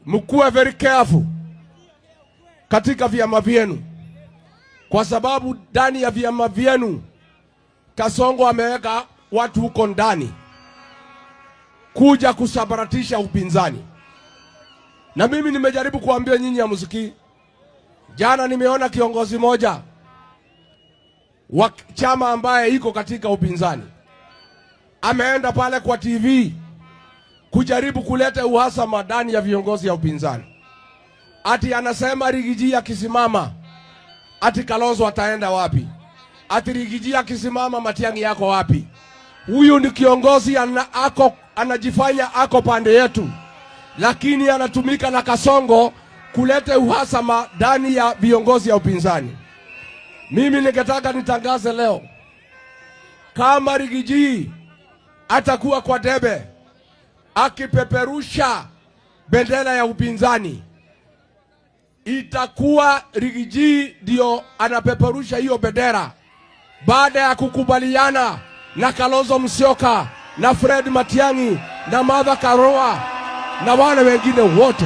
mkuwe very careful katika vyama vyenu, kwa sababu ndani ya vyama vyenu Kasongo ameweka watu huko ndani kuja kusabaratisha upinzani. Na mimi nimejaribu kuambia nyinyi ya muziki. Jana nimeona kiongozi moja wa chama ambaye iko katika upinzani ameenda pale kwa TV kujaribu kuleta uhasama ndani ya viongozi ya upinzani. Ati anasema Rigiji akisimama ati Kalonzo ataenda wapi? Ati Rigiji akisimama Matiang'i yako wapi? Huyu ni kiongozi anajifanya ako pande yetu, lakini anatumika na Kasongo kuleta uhasama ndani ya viongozi ya upinzani. Mimi ningetaka nitangaze leo, kama Rigiji atakuwa kwa debe akipeperusha bendera ya upinzani, itakuwa Rigiji ndio anapeperusha hiyo bendera baada ya kukubaliana na Kalonzo Musyoka na Fred Matiang'i na Martha Karua na wale wengine wote.